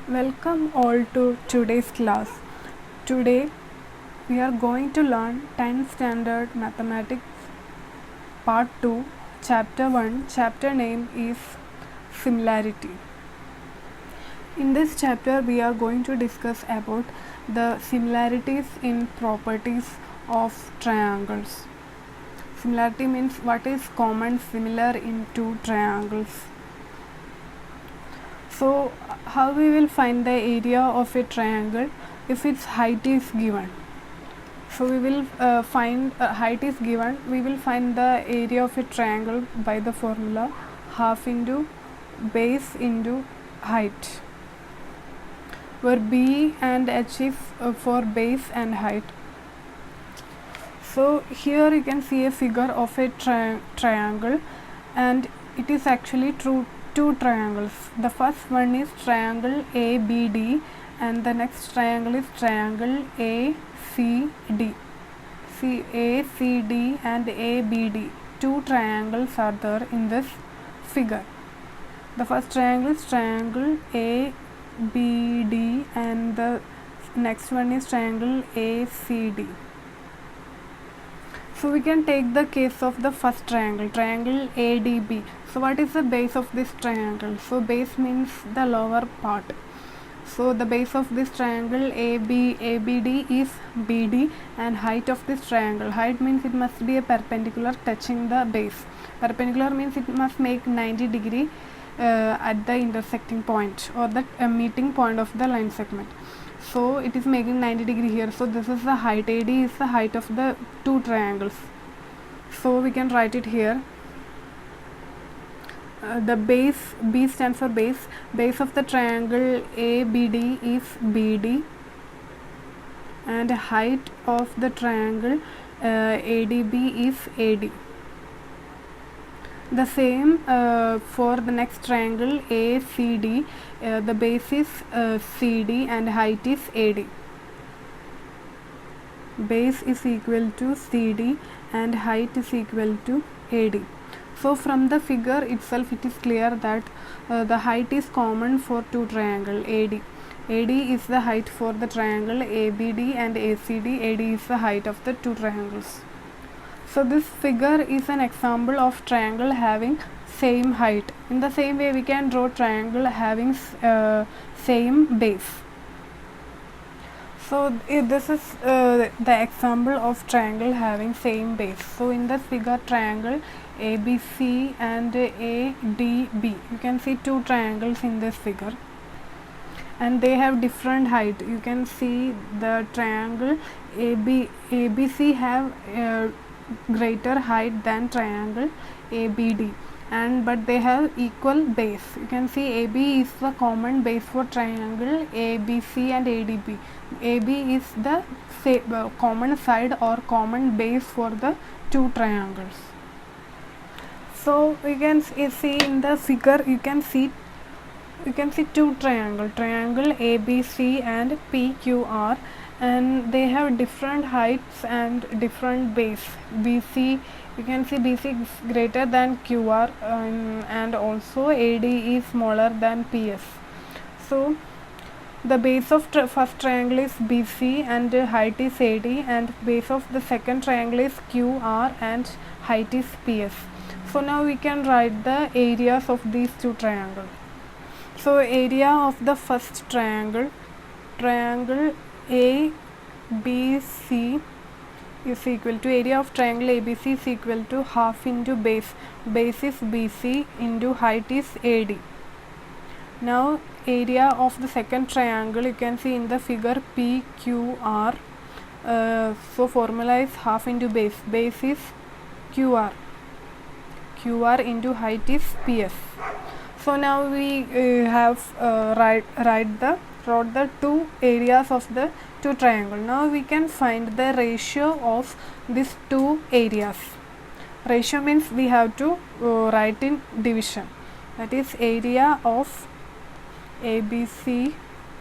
Welcome all to today's class. Today we are going to learn 10th standard mathematics part 2 chapter 1. Chapter name is similarity. In this chapter we are going to discuss about the similarities in properties of triangles. Similarity means what is common similar in two triangles. So how we will find the area of a triangle if its height is given. So we will find height is given, we will find the area of a triangle by the formula half into base into height, where B and H is for base and height. So here you can see a figure of a triangle, and it is actually two triangles. The first one is triangle ABD and the next triangle is triangle ACD. See, ACD and ABD, two triangles are there in this figure. The first triangle is triangle ABD and the next one is triangle ACD. So we can take the case of the first triangle, triangle ADB. So what is the base of this triangle? So base means the lower part. So the base of this triangle ABD is BD, and height of this triangle, height means it must be a perpendicular touching the base. Perpendicular means it must make 90 degree at the intersecting point or the meeting point of the line segment. So it is making 90 degree here. So this is the height. AD is the height of the two triangles. So we can write it here. The base, B stands for base. Base of the triangle ABD is BD, and height of the triangle ADB is AD. The same for the next triangle ACD. The base is CD and height is AD. Base is equal to CD and height is equal to AD. So from the figure itself it is clear that the height is common for two triangles AD. AD is the height for the triangle ABD and ACD. AD is the height of the two triangles. So this figure is an example of triangle having same height. In the same way we can draw triangle having same base. So this is the example of triangle having same base. So in the figure triangle ABC and ADB, you can see two triangles in this figure and they have different height. You can see the triangle ABC have greater height than triangle ABD, and but they have equal base. You can see AB is the common base for triangle ABC and ADB. AB is the common side or common base for the two triangles. So we can see in the figure you can see two triangle ABC and PQR, and they have different heights and different base. BC, you can see BC is greater than QR, and also AD is smaller than PS. So the base of first triangle is BC and height is AD, and base of the second triangle is QR and height is PS. So now we can write the areas of these two triangles. So area of the first triangle ABC is equal to area of triangle ABC is equal to half into base. Base is BC into height is AD. Now area of the second triangle, you can see in the figure PQR. So formula is half into base. Base is QR into height is PS. So now we wrote the two areas of the two triangle. Now we can find the ratio of these two areas. Ratio means we have to write in division. That is area of ABC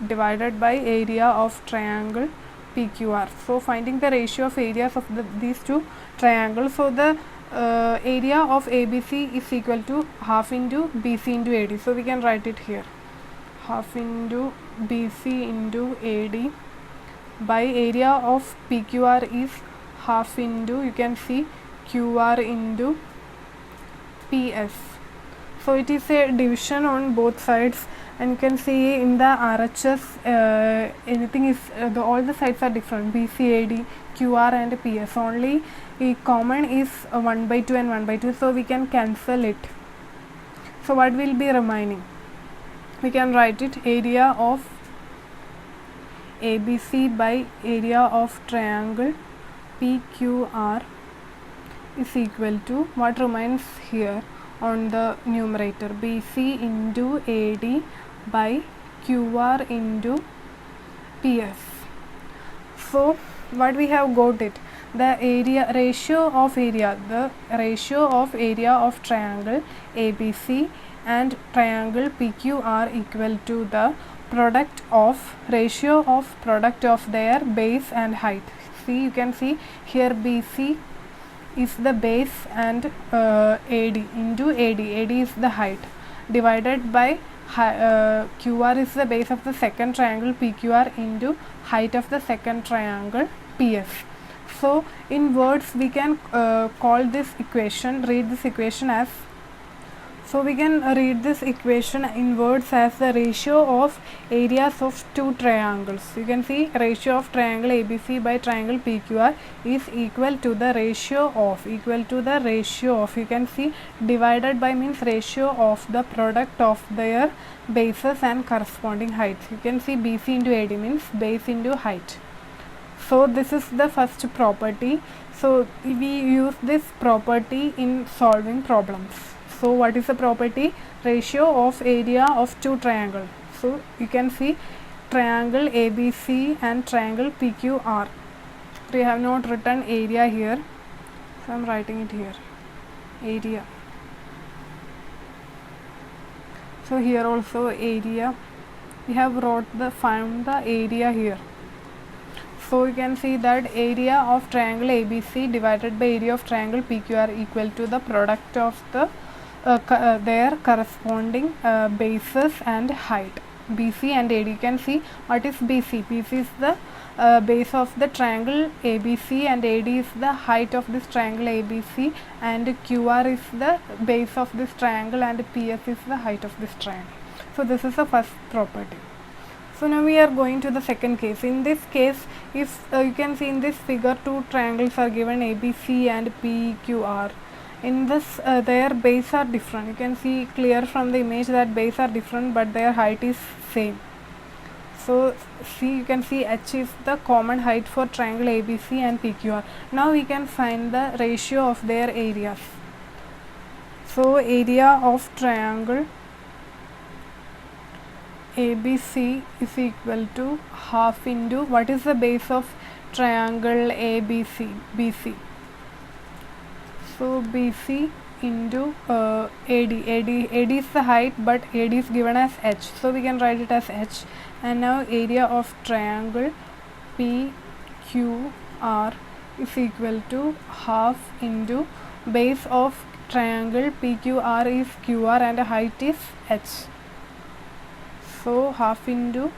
divided by area of triangle PQR. So finding the ratio of areas of these two triangles. So the area of ABC is equal to half into BC into AD. So we can write it here. half into BC into AD by area of PQR is half into, you can see, QR into PS. So it is a division on both sides, and you can see in the RHS anything is all the sides are different, BC, AD, QR and PS. Only common is 1/2 and 1/2, so we can cancel it. So what will be remaining? We can write it area of ABC by area of triangle PQR is equal to what remains here on the numerator, BC into AD by QR into PS. So what we have got it, the ratio of area of triangle ABC and triangle PQR equal to the ratio of product of their base and height. See, you can see here BC is the base and AD into AD is the height, divided by QR is the base of the second triangle PQR into height of the second triangle PS. So in words we can read this equation as, so we can read this equation in words as the ratio of areas of two triangles. You can see ratio of triangle ABC by triangle PQR is equal to the ratio of, you can see, divided by means ratio of the product of their bases and corresponding heights. You can see BC into AD means base into height. So this is the first property. So we use this property in solving problems. So what is the property? Ratio of area of two triangles. So you can see triangle ABC and triangle PQR. We have not written area here, so I am writing it here, area. So here also area, we have found the area here. So you can see that area of triangle ABC divided by area of triangle PQR equal to the product of the their corresponding bases and height, BC and AD. You can see what is BC. BC is the base of the triangle ABC and AD is the height of this triangle ABC, and QR is the base of this triangle and PS is the height of this triangle. So this is the first property. So now we are going to the second case. In this case, if you can see in this figure, two triangles are given ABC and PQR. In this their base are different. You can see clear from the image that base are different but their height is same. So see, you can see H is the common height for triangle ABC and PQR. Now we can find the ratio of their areas. So area of triangle ABC is equal to half into, what is the base of triangle ABC? BC. So BC into AD is the height but AD is given as H, so we can write it as H. And now area of triangle PQR is equal to half into base of triangle PQR is QR and height is H. So half into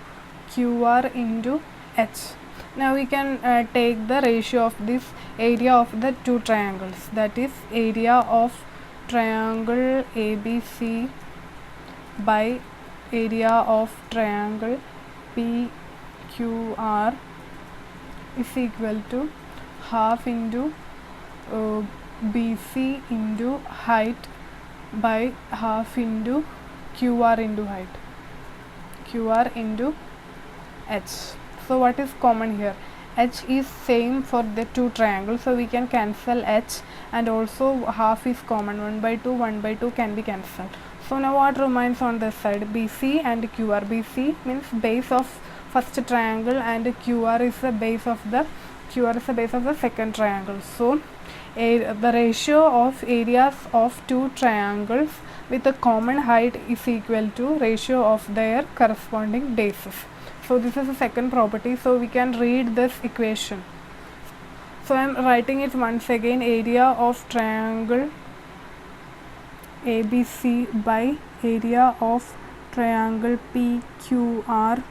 QR into H. Now we can take the ratio of this area of the two triangles, that is area of triangle ABC by area of triangle PQR is equal to half into BC into height by half into QR into height, QR into H. So what is common here? H is same for the two triangles, so we can cancel H, and also half is common, 1/2 can be cancelled. So now what remains on this side? BC and QR. BC means base of first triangle and QR is the base of the second triangle. So the ratio of areas of two triangles with a common height is equal to ratio of their corresponding bases. So this is the second property, so we can read this equation. So I am writing it once again, area of triangle ABC by area of triangle PQR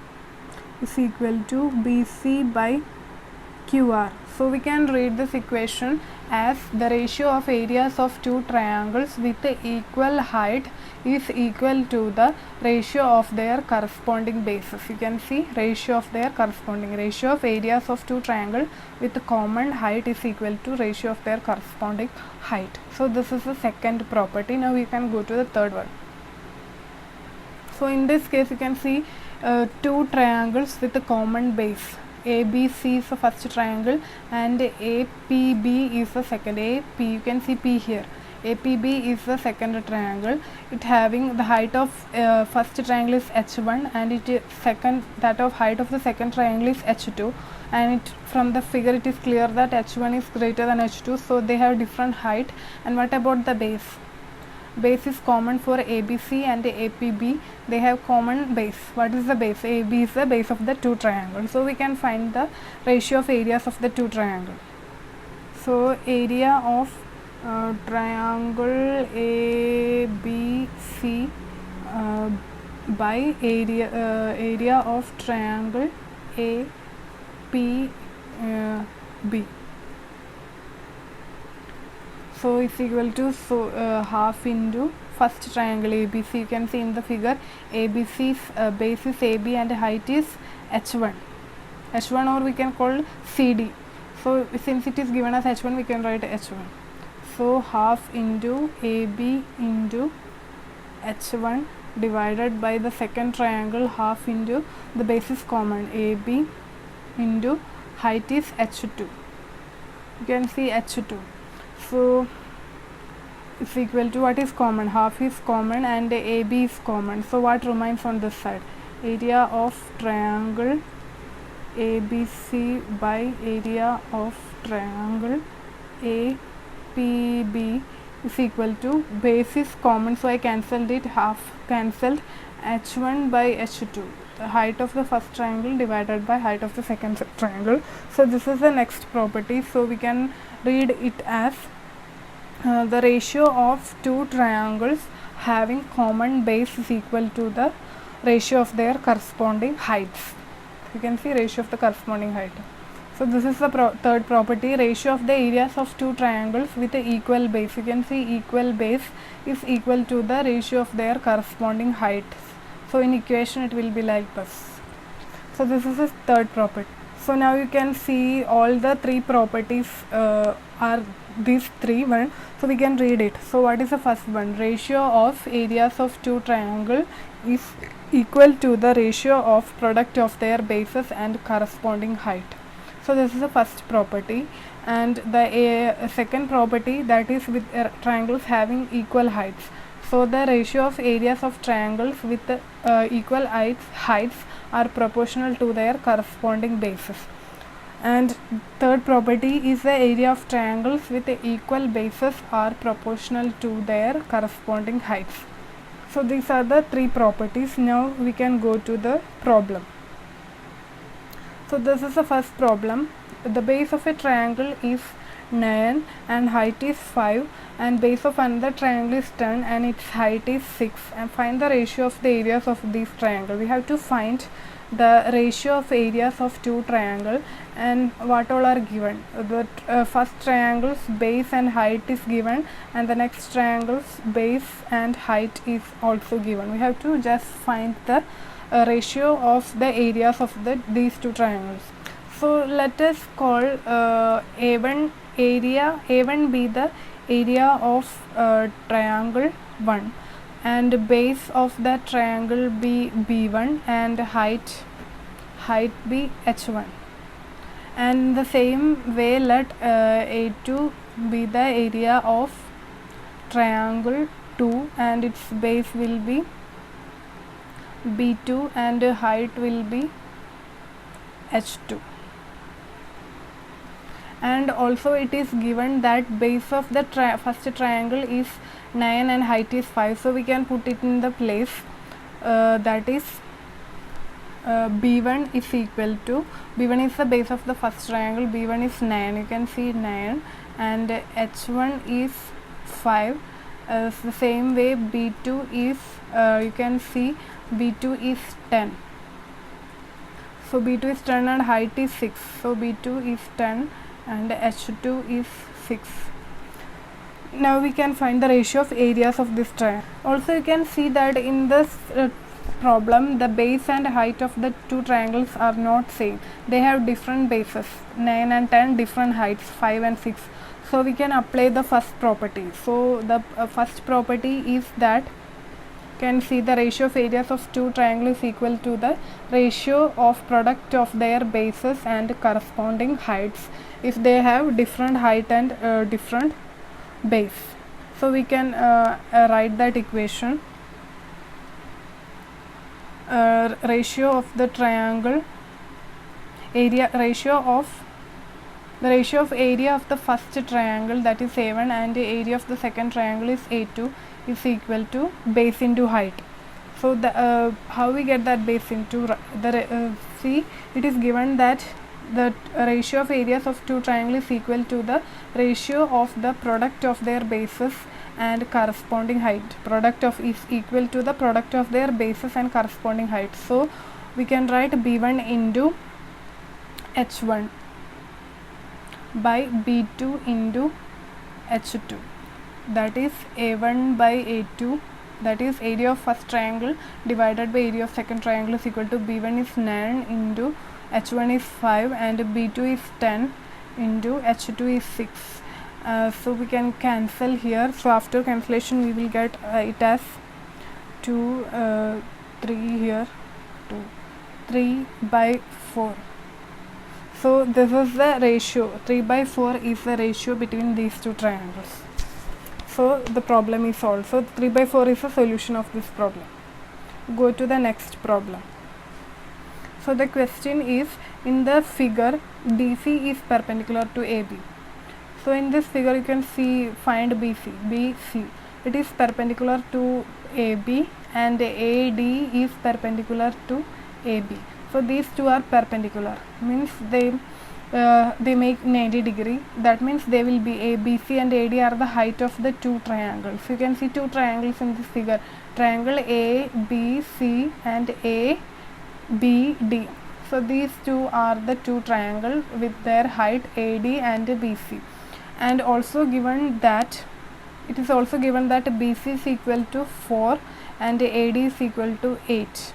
is equal to BC by QR. So we can read this equation as the ratio of areas of two triangles with equal height is equal to the ratio of their corresponding bases. You can see ratio of their corresponding ratio of areas of two triangles with common height is equal to ratio of their corresponding height. So this is the second property. Now we can go to the third one. So in this case you can see two triangles with a common base. ABC is the first triangle and APB is the second. AP, you can see P here. APB is the second triangle. It having the height of first triangle is h1 and that of height of the second triangle is h2, and from the figure it is clear that h1 is greater than h2, so they have different height. And what about the base? Base is common for ABC and APB. They have common base. What is the base? AB is the base of the two triangles. So we can find the ratio of areas of the two triangles. So area of triangle ABC by area of triangle APB. So it's equal to half into first triangle ABC. You can see in the figure ABC's base is AB and height is h1, or we can call CD. So since it is given as h1, we can write h1. So half into AB into h1 divided by the second triangle, half into the base is common AB into height is h2. You can see h2. So it's equal to what is common? Half is common and AB is common. So what remains on this side? Area of triangle ABC by area of triangle APB is equal to, base is common, so I cancelled it, half cancelled, h1 by h2, the height of the first triangle divided by height of the second triangle. So this is the next property. So we can read it as the ratio of two triangles having common base is equal to the ratio of their corresponding heights. You can see ratio of the corresponding height. So this is the third property, ratio of the areas of two triangles with the equal base. You can see equal base is equal to the ratio of their corresponding heights. So in equation it will be like this. So this is the third property. So now you can see all the three properties are these three one. So we can read it. So what is the first one? Ratio of areas of two triangle is equal to the ratio of product of their bases and corresponding height. So this is the first property. And the second property, that is with triangles having equal heights. So the ratio of areas of triangles with equal heights are proportional to their corresponding bases. And third property is the area of triangles with equal bases are proportional to their corresponding heights. So these are the three properties. Now we can go to the problem. So this is the first problem. The base of a triangle is 9 and height is 5, and base of another triangle is 10 and its height is 6, and find the ratio of the areas of these triangles. We have to find the ratio of areas of two triangles and what all are given. The first triangle's base and height is given, and the next triangle's base and height is also given. We have to just find the ratio of the areas of these two triangles. So let us call A1 be the area of triangle 1, and base of the triangle be B1, and height be H1. And the same way let A2 be the area of triangle 2, and its base will be B2 and height will be H2. And also it is given that base of the first triangle is 9 and height is 5, so we can put it in the place, that is B1 is equal to, B1 is the base of the first triangle, B1 is 9, you can see 9, and H1 is 5. The same way B2 is, you can see B2 is 10. So B2 is 10 and height is 6. So B2 is 10 and H2 is 6. Now we can find the ratio of areas of this triangle. Also you can see that in this problem the base and height of the two triangles are not same. They have different bases, 9 and 10, different heights, 5 and 6. So we can apply the first property. So the first property is that can see the ratio of areas of two triangles is equal to the ratio of product of their bases and corresponding heights if they have different height and different base. So we can write that equation. Ratio of the triangle area, ratio of area of the first triangle, that is A1, and the area of the second triangle is A2, is equal to base into height. So the how we get that base into the see, it is given that the ratio of areas of two triangles is equal to the ratio of the product of their bases and corresponding height. Product of is equal to the product of their bases and corresponding height. So we can write B1 into H1 by B2 into H2, that is A1 by A2, that is area of first triangle divided by area of second triangle is equal to B1 is 9 into H1 is 5 and B2 is 10 into H2 is 6. So we can cancel here. So after cancellation we will get it as 2 3 here, 2 3 by 4. So this is the ratio, 3 by 4 is the ratio between these two triangles. So the problem is solved. So 3 by 4 is the solution of this problem. Go to the next problem. So the question is, in the figure DC is perpendicular to AB. So in this figure you can see, find BC. It is perpendicular to AB and AD is perpendicular to AB. So these two are perpendicular, means they make 90 degree. That means they will be ABC and AD are the height of the two triangles. You can see two triangles in this figure, triangle ABC and ABD. So these two are the two triangles with their height AD and BC. And also given that, it is also given that BC is equal to 4 and AD is equal to 8.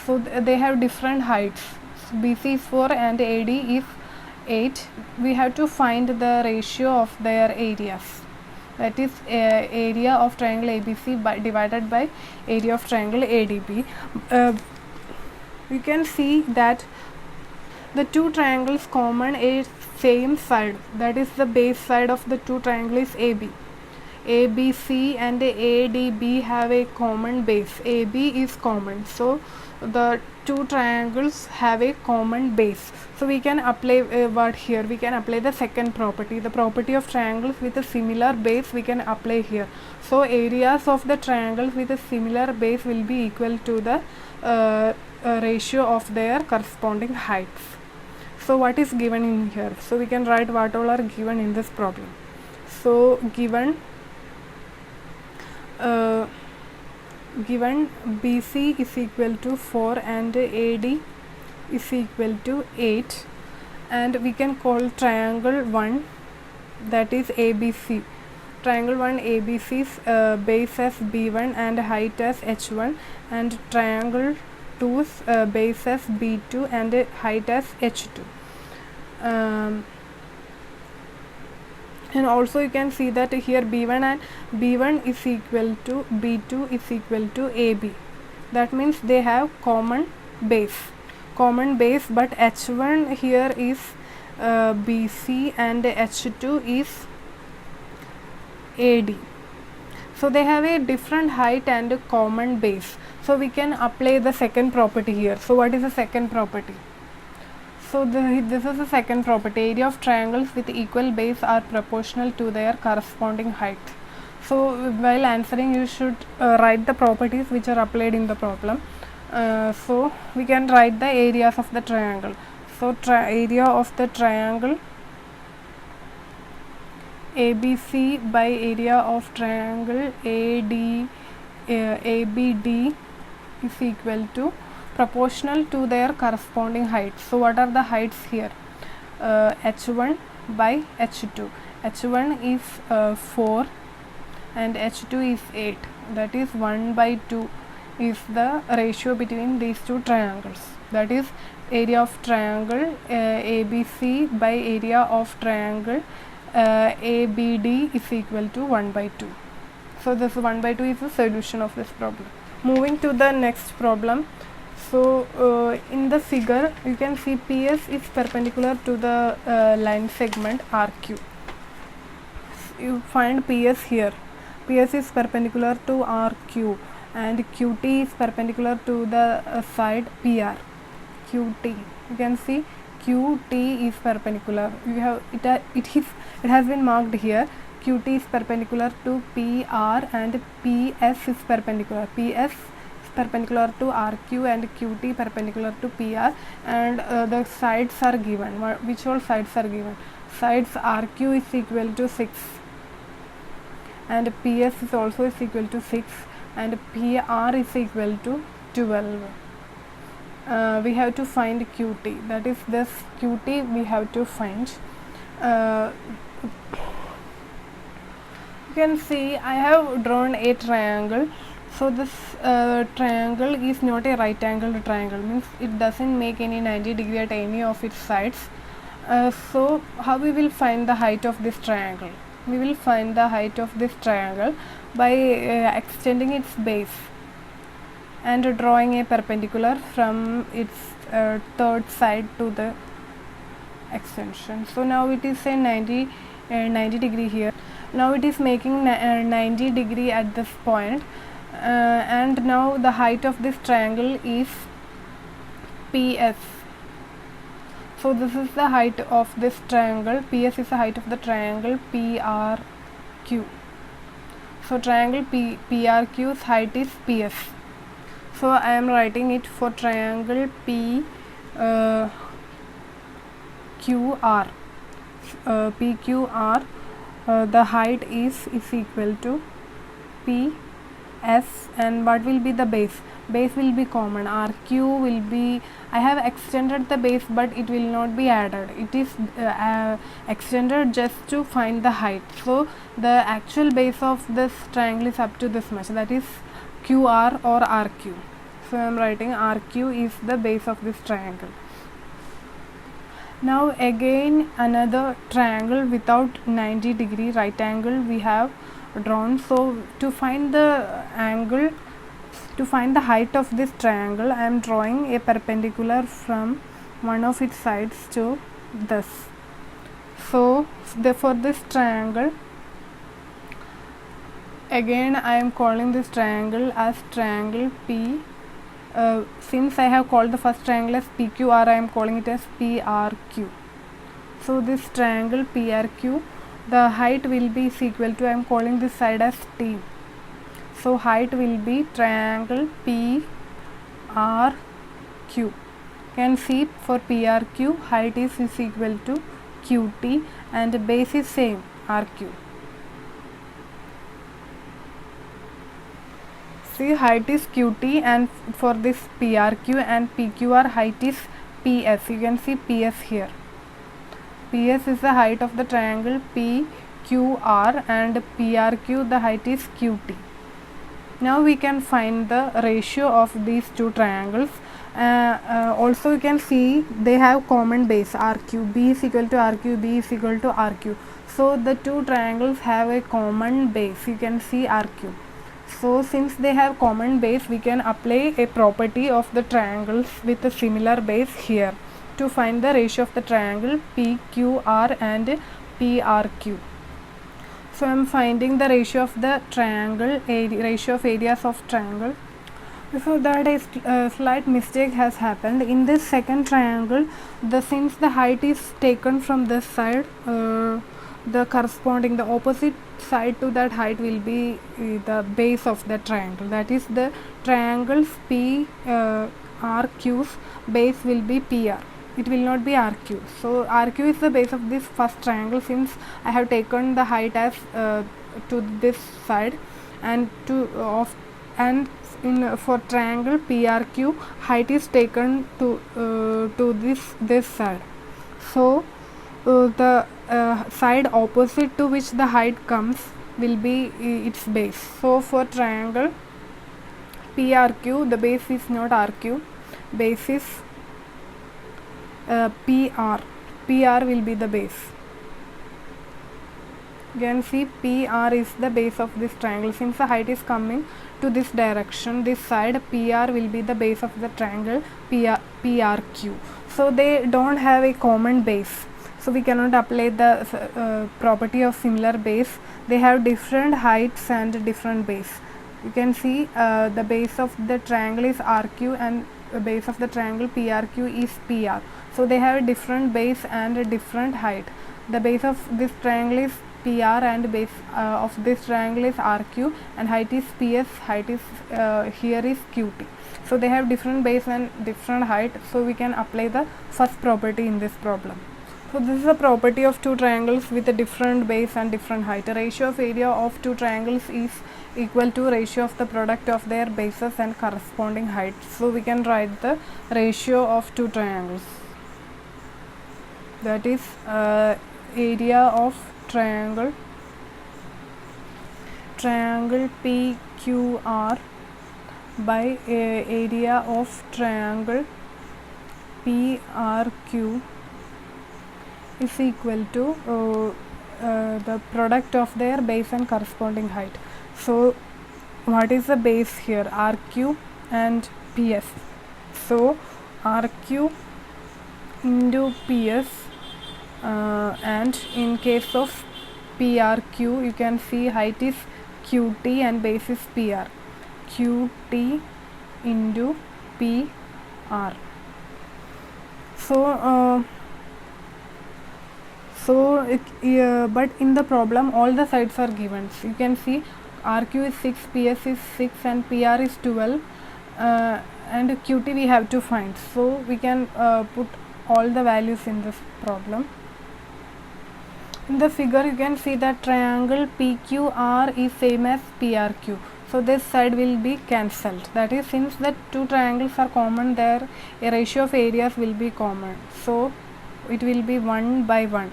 So they have different heights. BC is 4 and AD is 8. We have to find the ratio of their areas. That is area of triangle ABC divided by area of triangle ADB. We can see that the two triangles common a same side, that is the base side of the two triangles AB. ABC and ADB have a common base. AB is common, so the two triangles have a common base. So we can apply what here, we can apply the second property, the property of triangles with a similar base we can apply here. So areas of the triangles with a similar base will be equal to the ratio of their corresponding heights. So what is given in here? So we can write what all are given in this problem. So given BC is equal to 4 and AD is equal to 8, and we can call triangle 1, that is ABC. Triangle 1 ABC's base as B1 and height as H1, and triangle 2's base as B2 and height as H2. And also you can see that here B1 is equal to B2 is equal to AB. That means they have common base, but H1 here is BC and H2 is AD. So they have a different height and a common base. So we can apply the second property here. So what is the second property? So this is the second property. Area of triangles with equal base are proportional to their corresponding height. So while answering you should write the properties which are applied in the problem. So we can write the areas of the triangle. So area of the triangle ABC by area of triangle ABD is equal to proportional to their corresponding heights. So what are the heights here? H1 by H2. H1 is 4 and H2 is 8. That is 1 by 2 is the ratio between these two triangles. That is area of triangle ABC by area of triangle ABD is equal to 1 by 2. So this 1 by 2 is the solution of this problem. Moving to the next problem. So in the figure you can see PS is perpendicular to the line segment RQ. You find PS here. PS is perpendicular to RQ and QT is perpendicular to the side PR. QT, you can see QT is perpendicular. You have it has been marked here. QT is perpendicular to PR and PS is perpendicular. PS is perpendicular to RQ and QT perpendicular to PR, and the sides are given. Which all sides are given? Sides RQ is equal to 6 and PS is also is equal to 6 and PR is equal to 12. We have to find QT, that is this QT we have to find. You can see I have drawn a triangle. So this triangle is not a right angled triangle, means it doesn't make any 90 degree at any of its sides. So how we will find the height of this triangle? We will find the height of this triangle by extending its base and drawing a perpendicular from its third side to the extension. So now it is a 90 degree here. Now it is making 90 degree at this point, and now the height of this triangle is PS. So this is the height of this triangle. PS is the height of the triangle PRQ. So triangle PRQ's height is PS. So I am writing it for triangle PQR. PQR, the height is equal to PS, and what will be the base? Base will be common. RQ will be, I have extended the base but it will not be added. It is extended just to find the height. So the actual base of this triangle is up to this much, that is QR or RQ. So I am writing RQ is the base of this triangle. Now again another triangle without 90 degree right angle we have drawn. So to find the angle, to find the height of this triangle, I am drawing a perpendicular from one of its sides to this. So for this triangle, again I am calling this triangle as triangle P. Since I have called the first triangle as PQR, I am calling it as PRQ. So this triangle PRQ, the height will be equal to, I am calling this side as T. So height will be triangle PRQ. Can see for PRQ height is equal to QT and base is same RQ. See, height is QT and for this PRQ and PQR height is PS. You can see PS here. PS is the height of the triangle PQR and PRQ the height is QT. Now we can find the ratio of these two triangles. Also you can see they have common base RQ. B is equal to RQ, B is equal to RQ. So the two triangles have a common base. You can see RQ. So since they have common base, we can apply a property of the triangles with a similar base here to find the ratio of the triangle PQR and PRQ. So I am finding the ratio of the triangle, ratio of areas of triangle. Before that, a slight mistake has happened. In this second triangle, since the height is taken from this side, the corresponding, the opposite side to that height will be the base of the triangle. That is, the triangles PRQ's base will be PR. It will not be RQ. So RQ is the base of this first triangle, since I have taken the height as to this side, and for triangle PRQ, height is taken to this side. So the side opposite to which the height comes will be its base. So for triangle PRQ, the base is not RQ, base is PR. PR will be the base. You can see PR is the base of this triangle. Since the height is coming to this direction, this side, PR will be the base of the triangle PRQ. So they don't have a common base, so we cannot apply the property of similar base. They have different heights and different base. You can see the base of the triangle is RQ and the base of the triangle PRQ is PR. So they have a different base and a different height. The base of this triangle is PR and base of this triangle is RQ, and height is PS, height is here is QT. So they have different base and different height, so we can apply the first property in this problem. So this is a property of two triangles with a different base and different height. The ratio of area of two triangles is equal to ratio of the product of their bases and corresponding height. So we can write the ratio of two triangles, that is area of triangle PQR by area of triangle PRQ is equal to the product of their base and corresponding height. So what is the base here? RQ and PS. So RQ into PS, and in case of PRQ, you can see height is QT and base is PR. QT into PR. But in the problem all the sides are given. So you can see RQ is 6, PS is 6 and PR is 12, and QT we have to find. So we can put all the values in this problem. In the figure you can see that triangle PQR is same as PRQ. So this side will be cancelled. That is, since the two triangles are common, there a ratio of areas will be common. So it will be 1 by 1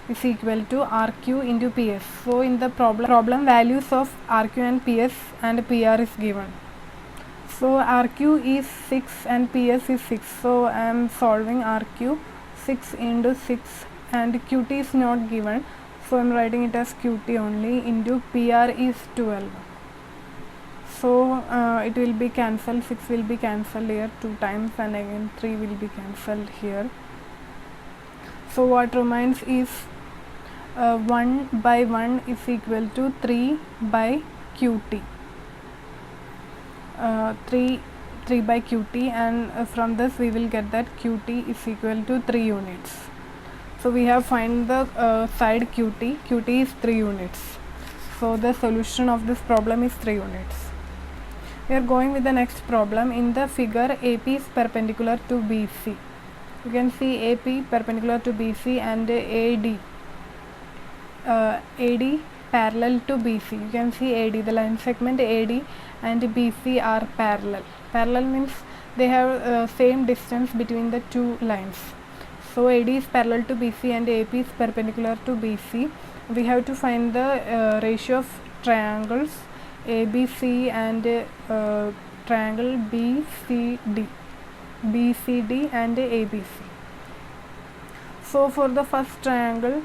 is equal to RQ into PS. So in the problem values of RQ and PS and PR is given. So RQ is 6 and PS is 6. So I am solving RQ 6 into 6, and QT is not given. So I am writing it as QT only, into PR is 12. So it will be cancelled. 6 will be cancelled here 2 times, and again 3 will be cancelled here. So what remains is 1 by 1 is equal to 3 by QT. 3 by QT, and from this we will get that QT is equal to 3 units. So we have find the side QT. QT is 3 units. So the solution of this problem is 3 units. We are going with the next problem. In the figure, AP is perpendicular to BC. You can see AP perpendicular to BC and AD parallel to BC. You can see AD, the line segment AD and BC are parallel. Parallel means they have same distance between the two lines. So AD is parallel to BC and AP is perpendicular to BC. We have to find the ratio of triangles ABC and triangle BCD and ABC. So for the first triangle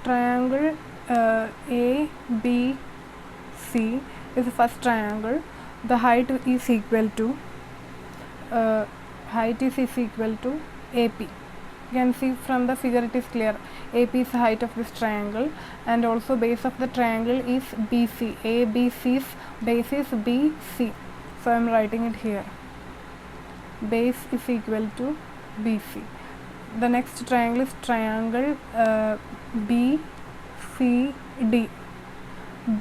ABC is the first triangle. The height is equal to AP. You can see from the figure it is clear. AP is the height of this triangle, and also base of the triangle is BC. ABC's base is BC. So I am writing it here. Base is equal to BC. The next triangle is triangle BCD.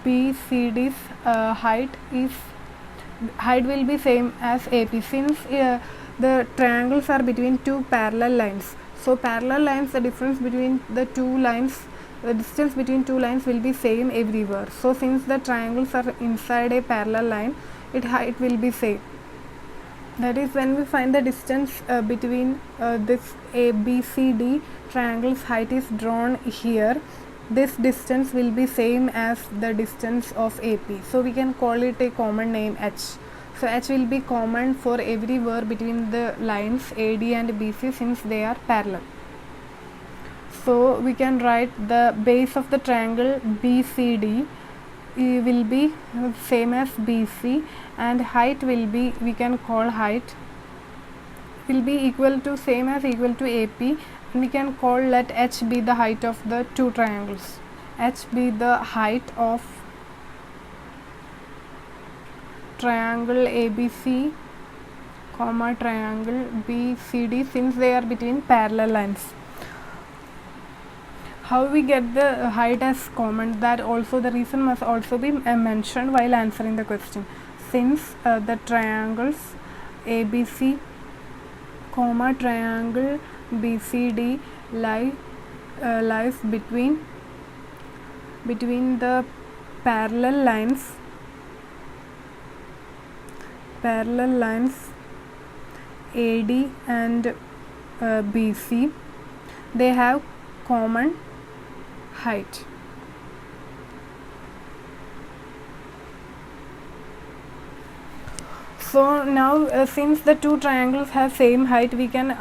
BCD's height will be same as AP, since the triangles are between two parallel lines. So parallel lines, the difference between the two lines, the distance between two lines will be same everywhere. So since the triangles are inside a parallel line, its height will be same. That is, when we find the distance between this ABCD triangle's height is drawn here, this distance will be same as the distance of AP. So we can call it a common name H. So H will be common for everywhere between the lines AD and BC since they are parallel. So we can write the base of the triangle BCD will be same as BC, and height will be, we can call height will be equal to same as equal to AP, and we can call let H be the height of the two triangles. H be the height of triangle ABC comma triangle BCD since they are between parallel lines. How we get the height as common, that also the reason must also be mentioned while answering the question. Since the triangles ABC comma triangle BCD lies between the parallel lines AD and BC, they have common height. So now since the two triangles have same height, we can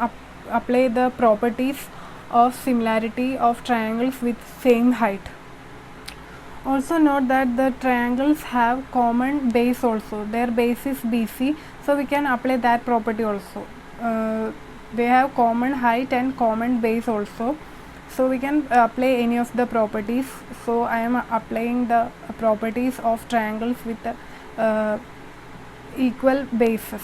apply the properties of similarity of triangles with same height. Also note that the triangles have common base also. Their base is BC, so we can apply that property also. They have common height and common base also, so we can apply any of the properties. So I am applying the properties of triangles with equal bases.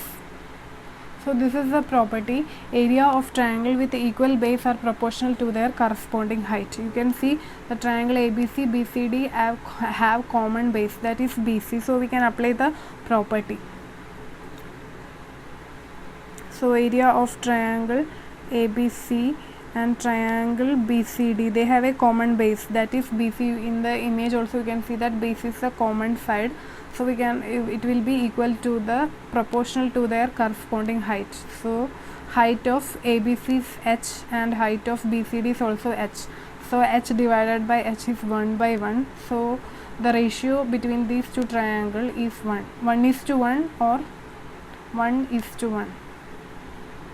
So this is the property: area of triangle with equal base are proportional to their corresponding height. You can see the triangle ABC BCD have common base, that is BC, so we can apply the property. So area of triangle ABC and triangle BCD, they have a common base, that is BC. In the image also you can see that base is a common side, so we can, it will be equal to the proportional to their corresponding height. So height of ABC is H and height of BCD is also H. So H divided by H is 1 by 1. So the ratio between these two triangles is 1:1 or 1:1,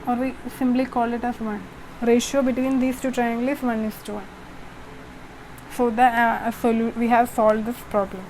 or we simply call it as 1. Ratio between these two triangles is 1:1. So we have solved this problem.